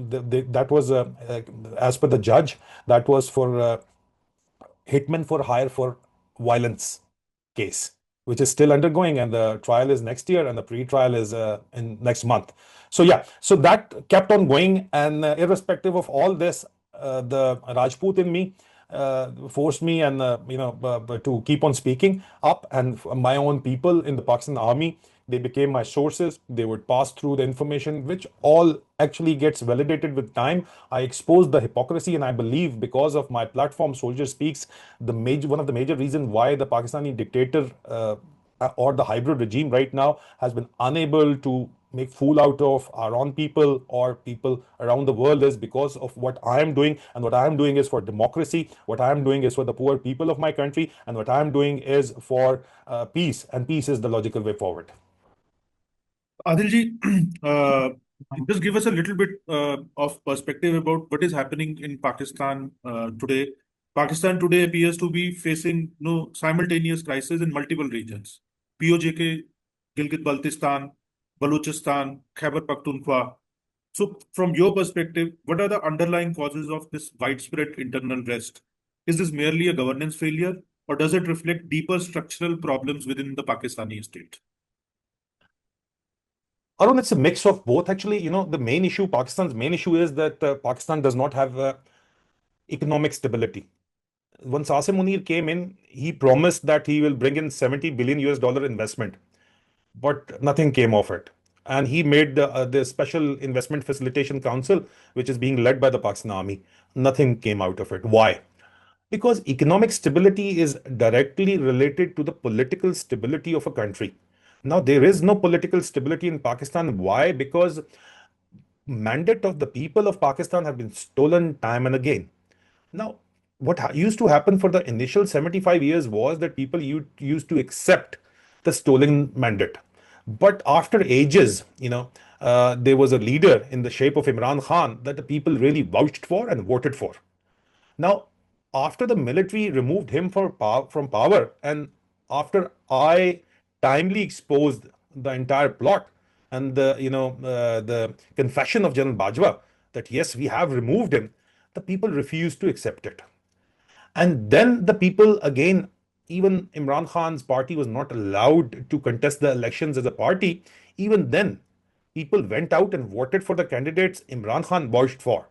That was, as per the judge, that was for hitmen for hire for violence case, which is still undergoing, and the trial is next year, and the pre-trial is in next month. So yeah, so that kept on going, and irrespective of all this, the Rajput in me forced me and to keep on speaking up, and my own people in the Pakistan army, they became my sources. They would pass through the information, which all actually gets validated with time. I exposed the hypocrisy, and I believe because of my platform, Soldier Speaks, one of the major reasons why the Pakistani dictator or the hybrid regime right now has been unable to make fool out of our own people or people around the world is because of what I am doing. And what I am doing is for democracy. What I am doing is for the poor people of my country. And what I am doing is for peace. And peace is the logical way forward. Adilji, just give us a little bit of perspective about what is happening in Pakistan today. Pakistan today appears to be facing simultaneous crisis in multiple regions. POJK, Gilgit-Baltistan, Balochistan, Khyber Pakhtunkhwa. So, from your perspective, what are the underlying causes of this widespread internal rest? Is this merely a governance failure, or does it reflect deeper structural problems within the Pakistani state? Arun, it's a mix of both. Actually, the main issue, Pakistan's main issue is that Pakistan does not have economic stability. Once Asim Munir came in, he promised that he will bring in 70 billion US dollar investment, but nothing came of it. and he made the Special Investment Facilitation Council, which is being led by the Pakistan Army. Nothing came out of it. Why? Because economic stability is directly related to the political stability of a country. Now, there is no political stability in Pakistan. Why? Because mandate of the people of Pakistan have been stolen time and again. Now, what used to happen for the initial 75 years was that people used to accept the stolen mandate. But after ages, there was a leader in the shape of Imran Khan that the people really vouched for and voted for. Now, after the military removed him from power, and after I timely exposed the entire plot and the confession of General Bajwa that yes, we have removed him, the people refused to accept it. And then the people again, even Imran Khan's party was not allowed to contest the elections as a party. Even then, people went out and voted for the candidates Imran Khan vouched for.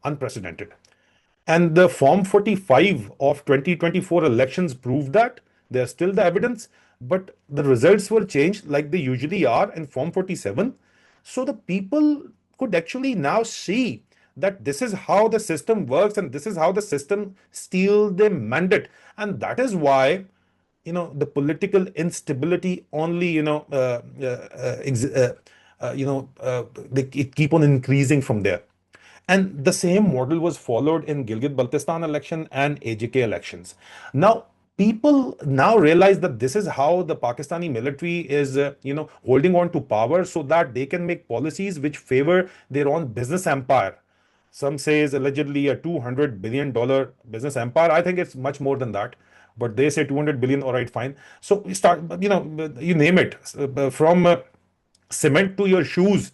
Unprecedented. And the Form 45 of 2024 elections proved that. There's still the evidence, but the results were changed like they usually are in Form 47. So the people could actually now see that this is how the system works and this is how the system steals the mandate. And that is why, the political instability only, they keep on increasing from there. And the same model was followed in Gilgit-Baltistan election and AJK elections. Now, people now realize that this is how the Pakistani military is, holding on to power so that they can make policies which favor their own business empire. Some say is allegedly a $200 billion business empire. I think it's much more than that. But they say 200 billion, all right, fine. So we start, you name it, from cement to your shoes,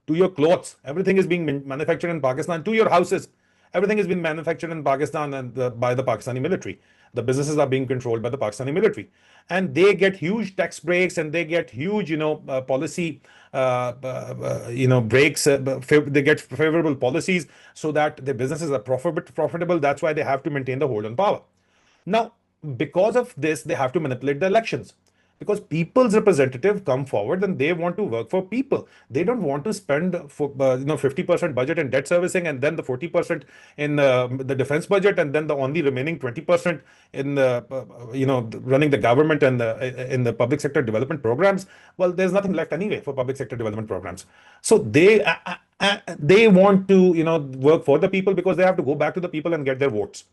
to your clothes, everything is being manufactured in Pakistan, to your houses. Everything has been manufactured in Pakistan and by the Pakistani military. The businesses are being controlled by the Pakistani military. And they get huge tax breaks and they get huge, policy, breaks. They get favorable policies so that their businesses are profitable. That's why they have to maintain the hold on power. Now, because of this, they have to manipulate the elections. Because people's representative come forward and they want to work for people. They don't want to spend for 50% budget in debt servicing and then the 40% in the defense budget and then the only remaining 20% in running the government and in the public sector development programs. Well, there's nothing left anyway for public sector development programs. So they want to work for the people because they have to go back to the people and get their votes.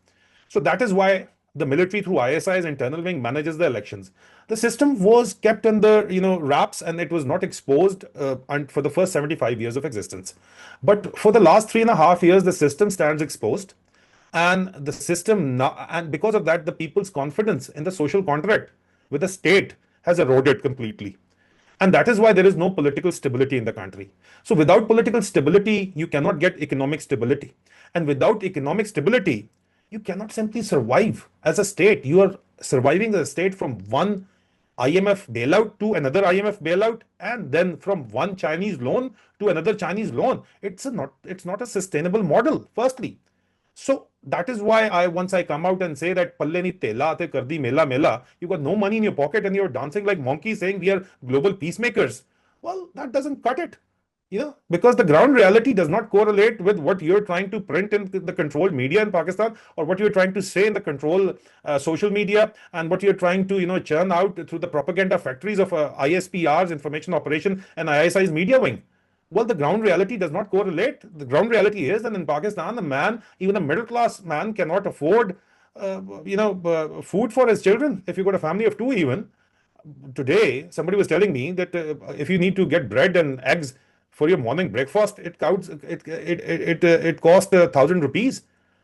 So that is why the military through ISI's internal wing manages the elections. The system was kept under wraps and it was not exposed for the first 75 years of existence. But for the last 3.5 years, the system stands exposed, and the system now, and because of that, the people's confidence in the social contract with the state has eroded completely. And that is why there is no political stability in the country. So without political stability, you cannot get economic stability. And without economic stability, you cannot simply survive as a state. You are surviving as a state from one IMF bailout to another IMF bailout, and then from one Chinese loan to another Chinese loan. It's not a sustainable model, firstly. So that is why once I come out and say that palle ni tela te kardi mela mela, you got no money in your pocket and you're dancing like monkeys saying we are global peacemakers. Well, that doesn't cut it. Because the ground reality does not correlate with what you're trying to print in the controlled media in Pakistan, or what you're trying to say in the controlled social media, and what you're trying to churn out through the propaganda factories of ISPR's information operation and ISI's media wing. Well, the ground reality does not correlate. The ground reality is that in Pakistan, a man, even a middle class man, cannot afford food for his children. If you got a family of two, even today, somebody was telling me that if you need to get bread and eggs for your morning breakfast, it costs 1,000 rupees.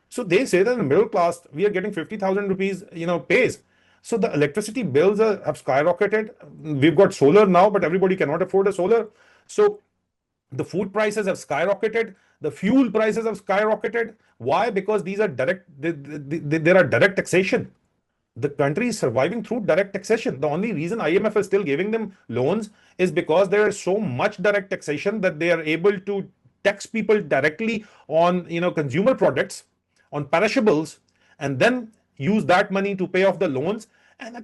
So they say that in the middle class, we are getting 50,000 rupees, pays. So the electricity bills have skyrocketed. We've got solar now, but everybody cannot afford a solar. So the food prices have skyrocketed. The fuel prices have skyrocketed. Why? Because these are there are direct taxation. The country is surviving through direct taxation. The only reason IMF is still giving them loans is because there is so much direct taxation that they are able to tax people directly on consumer products, on perishables, and then use that money to pay off the loans. And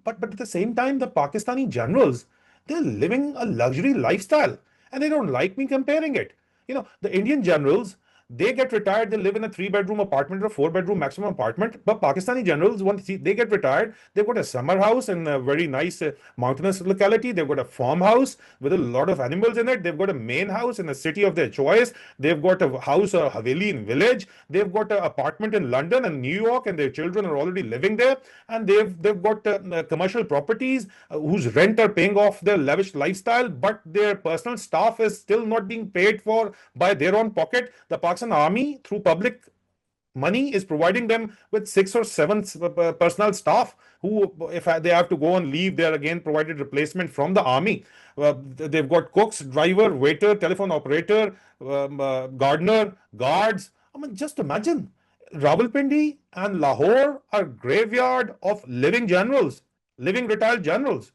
but at the same time, the Pakistani generals, They're living a luxury lifestyle, and they don't like me comparing it. The Indian generals, they get retired, they live in a 3 bedroom apartment or 4 bedroom maximum apartment. But Pakistani generals, once they get retired, they've got a summer house in a very nice mountainous locality. They've got a farmhouse with a lot of animals in it. They've got a main house in a city of their choice. They've got a house, a haveli in village. They've got an apartment in London and New York, and their children are already living there. And they've got commercial properties whose rent are paying off their lavish lifestyle, but their personal staff is still not being paid for by their own pocket. The Pakistan Army, through public money, is providing them with 6 or 7 personnel staff who, if they have to go on leave, they are again provided replacement from the army. They've got cooks, driver, waiter, telephone operator, gardener, guards. I mean, just imagine. Rawalpindi and Lahore are graveyard of living generals, living retired generals.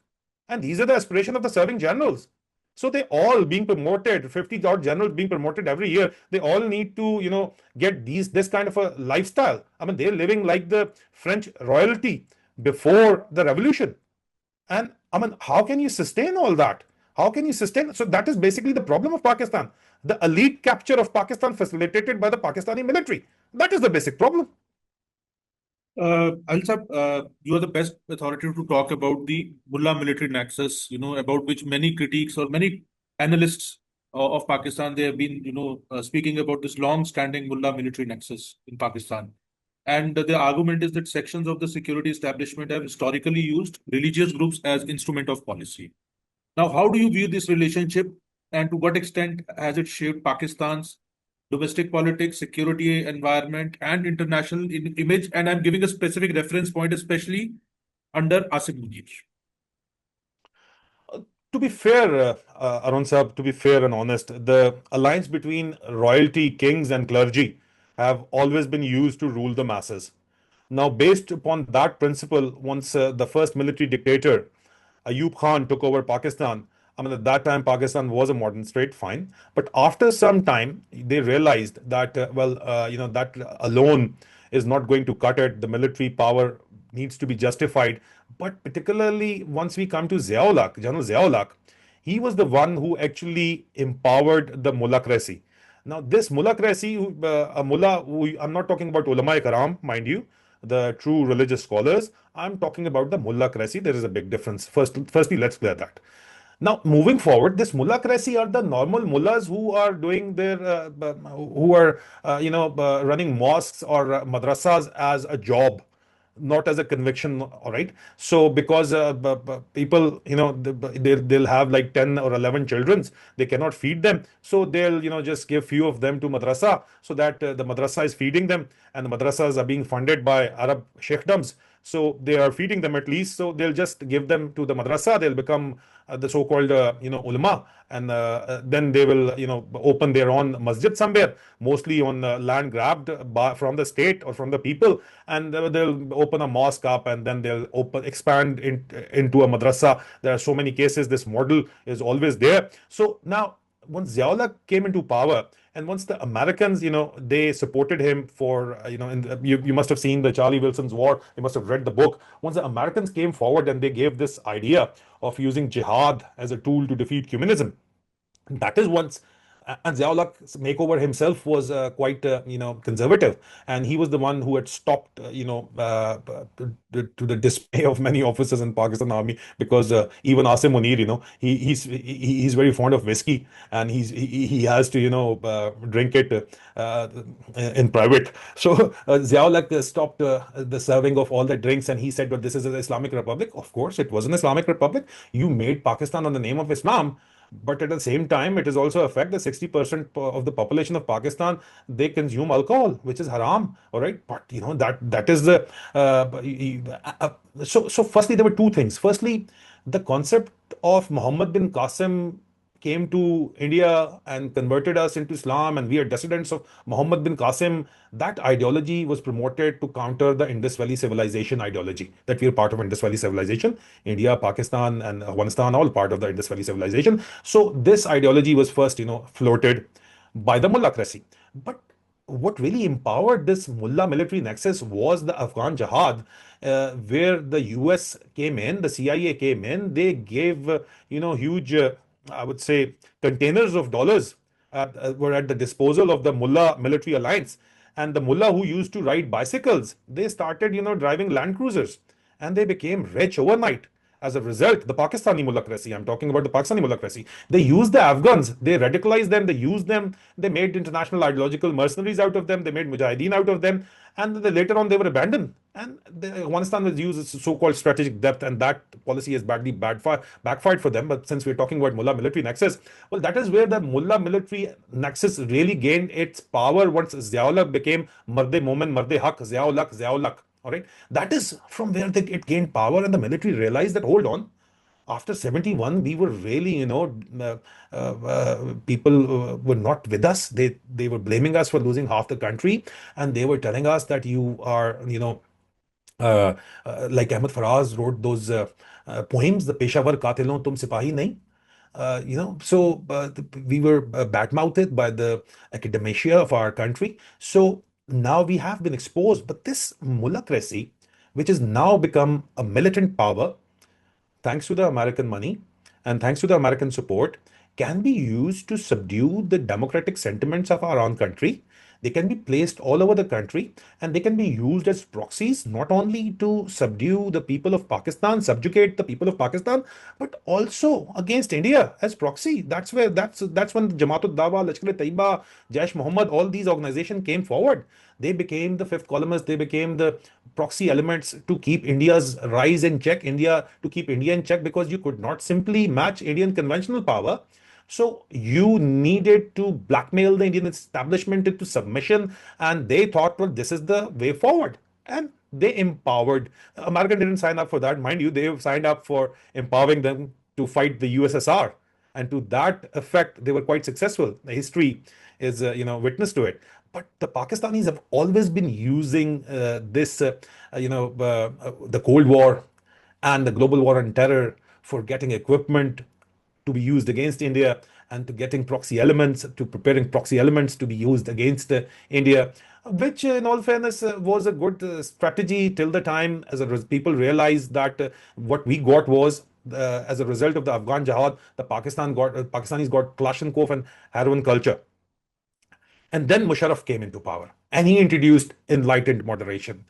And these are the aspiration of the serving generals. So they all being promoted, 50 odd generals being promoted every year. They all need to, get this kind of a lifestyle. I mean, they're living like the French royalty before the revolution. And I mean, how can you sustain all that? How can you sustain? So that is basically the problem of Pakistan. The elite capture of Pakistan facilitated by the Pakistani military. That is the basic problem. Adil Sahab, you are the best authority to talk about the mullah-military nexus, about which many critiques or many analysts of Pakistan, they have been, speaking about this long-standing mullah-military nexus in Pakistan. And the argument is that sections of the security establishment have historically used religious groups as instrument of policy. Now, how do you view this relationship, and to what extent has it shaped Pakistan's domestic politics, security environment, and international image? And I'm giving a specific reference point, especially under Asim Munir. To be fair, Arun Saab, to be fair and honest, the alliance between royalty, kings, and clergy have always been used to rule the masses. Now, based upon that principle, once the first military dictator, Ayub Khan, took over Pakistan, I mean, at that time, Pakistan was a modern state, fine. But after some time, they realized that, that alone is not going to cut it. The military power needs to be justified. But particularly once we come to Ziaul, General Ziaul, he was the one who actually empowered the mullahcracy. Now, this mullahcracy, a mullah, I'm not talking about ulama karam, mind you, the true religious scholars. I'm talking about the mullahcracy. There is a big difference. Firstly, let's clear that. Now, moving forward, this mullahcracy are the normal mullahs who are doing their, who are, running mosques or madrasas as a job, not as a conviction. All right. So, because people, they'll have like 10 or 11 children, they cannot feed them. So they'll, just give few of them to madrasa so that the madrasa is feeding them, and the madrasas are being funded by Arab sheikhdoms. So they are feeding them at least. So they'll just give them to the madrasa. They'll become the so-called, ulama, and then they will, open their own masjid somewhere, mostly on land grabbed from the state or from the people, and they'll open a mosque up, and then they'll expand into a madrasa. There are so many cases. This model is always there. So now, once Ziaullah came into power, and once the Americans, they supported him for, you must have seen the Charlie Wilson's War. You must have read the book. Once the Americans came forward and they gave this idea of using jihad as a tool to defeat communism, that is once. And Ziaul's makeover himself was quite, conservative, and he was the one who had stopped, to the dismay of many officers in Pakistan Army, because even Asim Munir, he's very fond of whiskey, and he has to, drink it in private. So Ziaul stopped the serving of all the drinks, and he said, "But this is an Islamic Republic." Of course, it was an Islamic Republic. You made Pakistan on the name of Islam. But at the same time, it is also a fact that 60% of the population of Pakistan, they consume alcohol, which is haram. All right. But that is the so firstly, there were two things. Firstly, the concept of Muhammad bin Qasim came to India and converted us into Islam, and we are descendants of Muhammad bin Qasim. That ideology was promoted to counter the Indus Valley civilization ideology, that we are part of Indus Valley civilization. India, Pakistan, and Afghanistan, all part of the Indus Valley civilization. So this ideology was first, floated by the mullahcracy. But what really empowered this mullah military nexus was the Afghan jihad, where the US came in, the CIA came in. They gave, huge, I would say, containers of dollars were at the disposal of the mullah military alliance. And the mullah who used to ride bicycles, they started, driving Land Cruisers, and they became rich overnight. As a result, the Pakistani mullahcracy, I'm talking about the Pakistani mullahcracy, they used the Afghans, they radicalized them, they used them, they made international ideological mercenaries out of them, they made mujahideen out of them, and later on they were abandoned. And Afghanistan was used as so-called strategic depth, and that policy has badly backfired for them. But since we're talking about mullah military nexus, well, that is where the mullah military nexus really gained its power once Ziaul became Marde Momin, Marde Haq, Ziaul. All right, that is from where it gained power, and the military realized that, hold on, after 71 we were really, people were not with us. They were blaming us for losing half the country, and they were telling us that you are, uh, like Ahmed Faraz wrote those poems, the Peshawar Katilon Tum Sipahi Nahi. We were badmouthed by the academia of our country. So now we have been exposed. But this mullahcracy, which has now become a militant power, thanks to the American money and thanks to the American support, can be used to subdue the democratic sentiments of our own country. They can be placed all over the country, and they can be used as proxies, not only to subdue the people of Pakistan, subjugate the people of Pakistan, but also against India as proxy. That's when Jamaat Dawa, Lashkar-e-Taiba, Jaish Muhammad, all these organizations came forward. They became the fifth columnists. They became the proxy elements to keep India's rise in check, to keep India in check, because you could not simply match Indian conventional power. So you needed to blackmail the Indian establishment into submission, and they thought, well, this is the way forward. And they empowered. America didn't sign up for that, mind you. They signed up for empowering them to fight the USSR, and to that effect, they were quite successful. The history is, witness to it. But the Pakistanis have always been using the Cold War and the global war on terror for getting equipment to be used against India, and to getting proxy elements, to preparing proxy elements to be used against India, which, in all fairness, was a good strategy till the time people realized that what we got was, as a result of the Afghan jihad, the Pakistanis got Kalashnikov and heroin culture. And then Musharraf came into power, and he introduced enlightened moderation.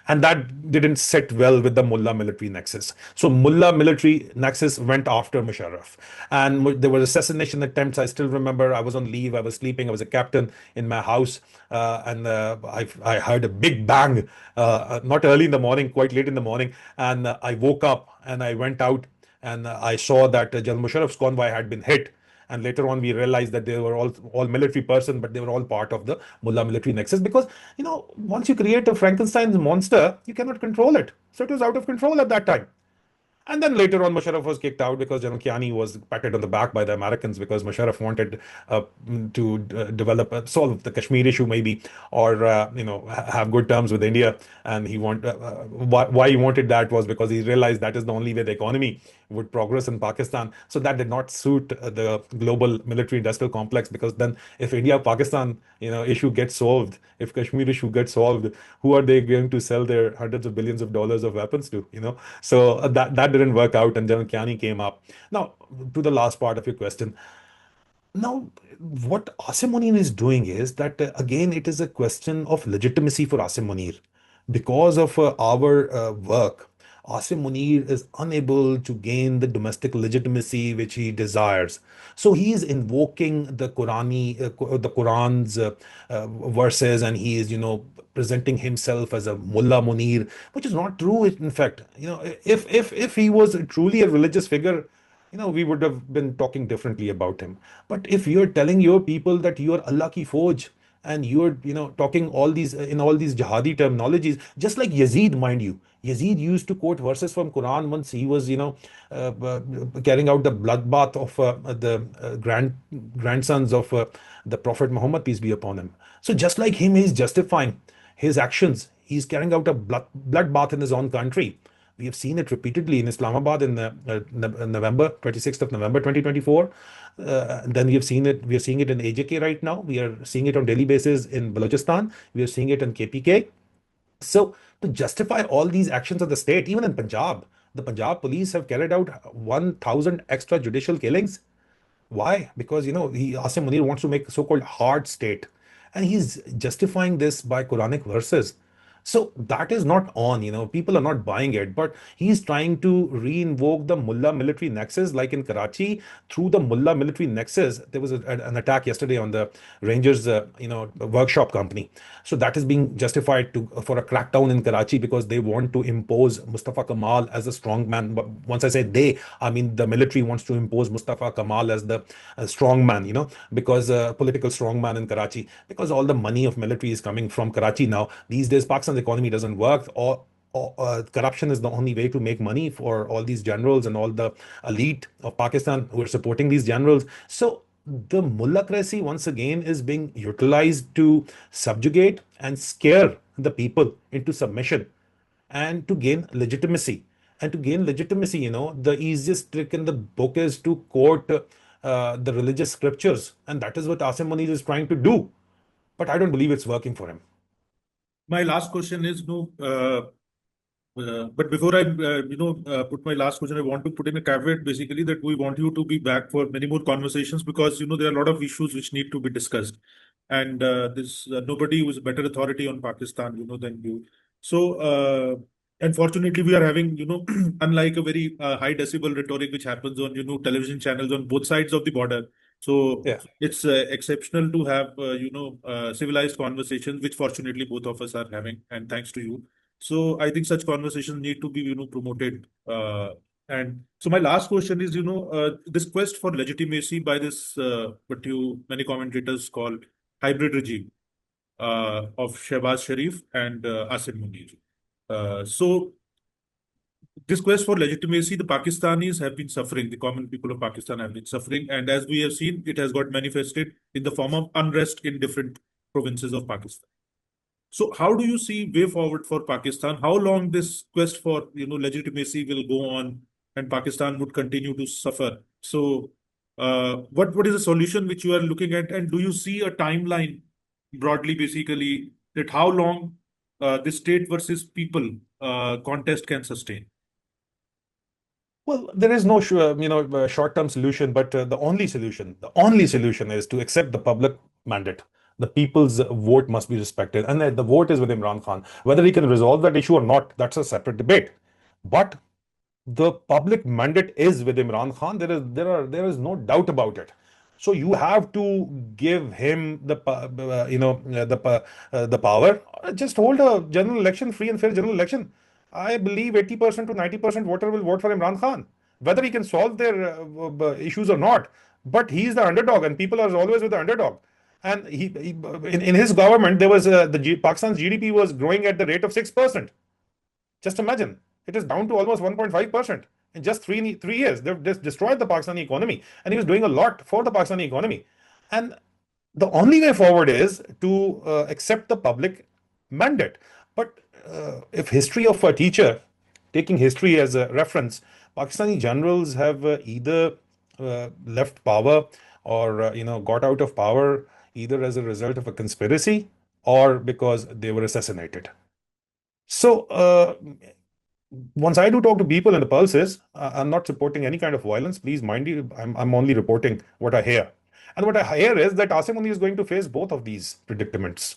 And that didn't sit well with the mullah military nexus. So mullah military nexus went after Musharraf. And there were assassination attempts. I still remember I was on leave, I was sleeping, I was a captain in my house, and I heard a big bang, not early in the morning, quite late in the morning. And I woke up and I went out, and I saw that General Musharraf's convoy had been hit. And later on, we realized that they were all military persons, but they were all part of the mullah military nexus, because, once you create a Frankenstein's monster, you cannot control it. So it was out of control at that time. And then later on, Musharraf was kicked out because General Kiani was patted on the back by the Americans, because Musharraf wanted to solve the Kashmir issue, maybe, or have good terms with India. And why he wanted that was because he realized that is the only way the economy would progress in Pakistan. So that did not suit the global military-industrial complex, because then if India-Pakistan issue gets solved, if Kashmir issue gets solved, who are they going to sell their hundreds of billions of dollars of weapons to? So that didn't work out, and General Kiani came up. Now, to the last part of your question. Now, what Asim Munir is doing is that, again, it is a question of legitimacy for Asim Munir. Because of our work, Asim Munir is unable to gain the domestic legitimacy which he desires. So he is invoking the Quran's verses, and he is, presenting himself as a Mullah Munir, which is not true. In fact, if he was truly a religious figure, we would have been talking differently about him. But if you're telling your people that you're Allah ki Fauj, and you're, talking in all these jihadi terminologies, just like Yazid, mind you, Yazid used to quote verses from Quran once he was, carrying out the bloodbath of the grandsons of the Prophet Muhammad, peace be upon him. So just like him, he's justifying his actions. He's carrying out a bloodbath in his own country. We have seen it repeatedly in Islamabad in November, 26th of November 2024. Then we have seen it. We are seeing it in AJK right now. We are seeing it on daily basis in Balochistan. We are seeing it in KPK. So to justify all these actions of the state, even in Punjab, the Punjab police have carried out 1,000 extrajudicial killings. Why? Because Asim Munir wants to make a so-called hard state, and he's justifying this by Quranic verses. So that is not on, people are not buying it, but he's trying to re-invoke the mullah-military nexus, like in Karachi, through the mullah-military nexus. There was an attack yesterday on the Rangers, workshop company. So that is being justified for a crackdown in Karachi because they want to impose Mustafa Kamal as a strong man. But once I say they, I mean the military wants to impose Mustafa Kamal as the strong man, because political strong man in Karachi, because all the money of military is coming from Karachi now. These days, Pakistan's economy doesn't work. Or corruption is the only way to make money for all these generals and all the elite of Pakistan who are supporting these generals. So the mullahcracy once again is being utilized to subjugate and scare the people into submission and to gain legitimacy. And to gain legitimacy, the easiest trick in the book is to quote the religious scriptures. And that is what Asim Munir is trying to do. But I don't believe it's working for him. My last question is, but before I, put my last question, I want to put in a caveat basically that we want you to be back for many more conversations because, there are a lot of issues which need to be discussed. And this nobody who is a better authority on Pakistan, than you. So, unfortunately, we are having, unlike a very high decibel rhetoric which happens on, television channels on both sides of the border. So Yeah. it's exceptional to have, civilized conversations, which fortunately both of us are having, and thanks to you. So I think such conversations need to be, promoted. And so my last question is, this quest for legitimacy by this, what many commentators call hybrid regime, of Shehbaz Sharif and Asim Munir. So this quest for legitimacy, the Pakistanis have been suffering, the common people of Pakistan have been suffering. And as we have seen, it has got manifested in the form of unrest in different provinces of Pakistan. So how do you see way forward for Pakistan? How long this quest for legitimacy will go on, and Pakistan would continue to suffer? So, what is the solution which you are looking at, and do you see a timeline broadly, basically, that how long this state versus people contest can sustain? Well, there is no short-term solution, but the only solution is to accept the public mandate. The people's vote must be respected, and the vote is with Imran Khan. Whether he can resolve that issue or not, that's a separate debate. But the public mandate is with Imran Khan. There is no doubt about it. So you have to give him the power. Just hold a general election, free and fair general election. I believe 80% to 90% voter will vote for Imran Khan, whether he can solve their issues or not. But he is the underdog, and people are always with the underdog. And in his government, there was Pakistan's GDP was growing at the rate of 6%. Just imagine, it is down to almost 1.5% in just three years. They've just destroyed the Pakistani economy, and he was doing a lot for the Pakistani economy. And the only way forward is to accept the public mandate. But if history of a teacher, taking history as a reference, Pakistani generals have either left power or got out of power either as a result of a conspiracy or because they were assassinated. So once I do talk to people and the pulse is, I'm not supporting any kind of violence. Please mind you, I'm only reporting what I hear. And what I hear is that Asim Munir is going to face both of these predicaments,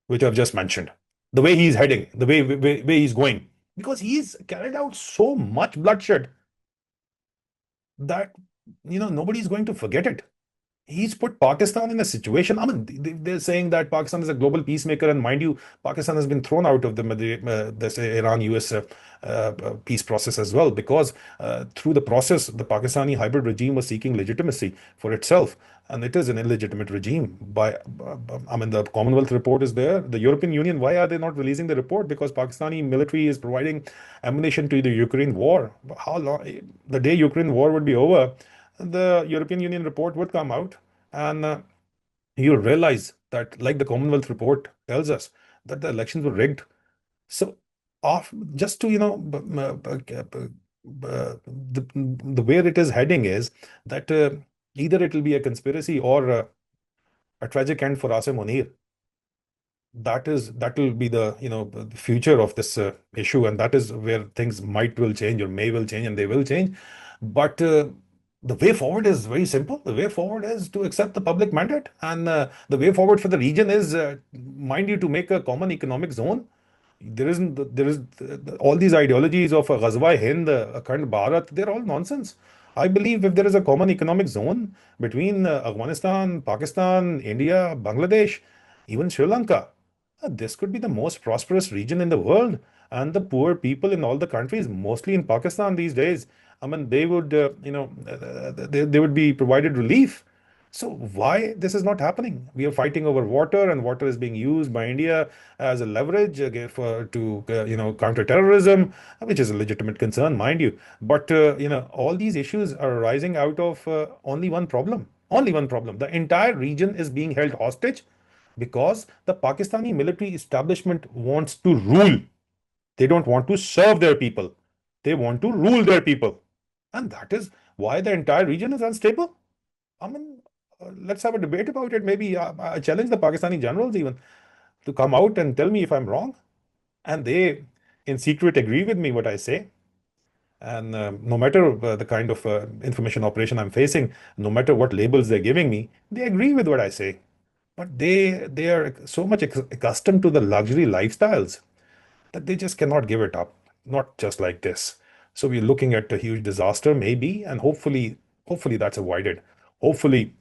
which I've just mentioned. The way he's heading, the way he's going, because he's carried out so much bloodshed that nobody's going to forget it. He's put Pakistan in a situation. I mean, they're saying that Pakistan is a global peacemaker, and mind you, Pakistan has been thrown out of this Iran-US peace process as well, because through the process, the Pakistani hybrid regime was seeking legitimacy for itself, and it is an illegitimate regime. I mean, the Commonwealth report is there. The European Union, why are they not releasing the report? Because Pakistani military is providing ammunition to the Ukraine war. How long? The day Ukraine war would be over, the European Union report would come out, and you realize that, like the Commonwealth report tells us, that the elections were rigged. So off just to, the where it is heading is that either it will be a conspiracy or a tragic end for Asim Munir. That will be the, the future of this issue, and that is where things might will change or may will change, and they will change. But the way forward is very simple. The way forward is to accept the public mandate, and the way forward for the region is, mind you, to make a common economic zone. There is all these ideologies of a Ghazwa Hind, Akhand Bharat, they're all nonsense. I believe if there is a common economic zone between Afghanistan, Pakistan, India, Bangladesh, even Sri Lanka, this could be the most prosperous region in the world. And the poor people in all the countries, mostly in Pakistan these days, I mean, they would, they would be provided relief. So why this is not happening? We are fighting over water, and water is being used by India as a leverage to counter terrorism, which is a legitimate concern, mind you. But all these issues are arising out of only one problem. Only one problem. The entire region is being held hostage because the Pakistani military establishment wants to rule. They don't want to serve their people. They want to rule their people. And that is why the entire region is unstable. I mean, let's have a debate about it. Maybe I challenge the Pakistani generals even to come out and tell me if I'm wrong. And they, in secret, agree with me what I say. And no matter the kind of information operation I'm facing, no matter what labels they're giving me, they agree with what I say. But they are so much accustomed to the luxury lifestyles that they just cannot give it up, not just like this. So we're looking at a huge disaster, maybe, and hopefully that's avoided. Hopefully,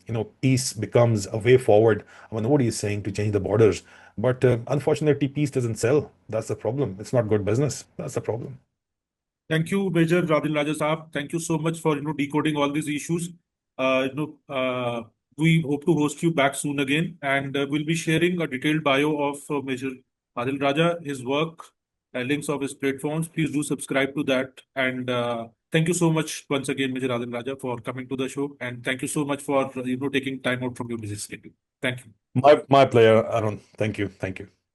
peace becomes a way forward. I mean, nobody is saying to change the borders, but unfortunately, peace doesn't sell. That's the problem. It's not good business. That's the problem. Thank you, Major Adil Raja Saab. Thank you so much for decoding all these issues. Uh, you know, uh, we hope to host you back soon again, and we'll be sharing a detailed bio of Major Adil Raja, his work, links of his platforms. Please do subscribe to that. And thank you so much once again, Major Adil Raja, for coming to the show. And thank you so much for taking time out from your busy schedule. Thank you. My pleasure, Arun. Thank you. Thank you.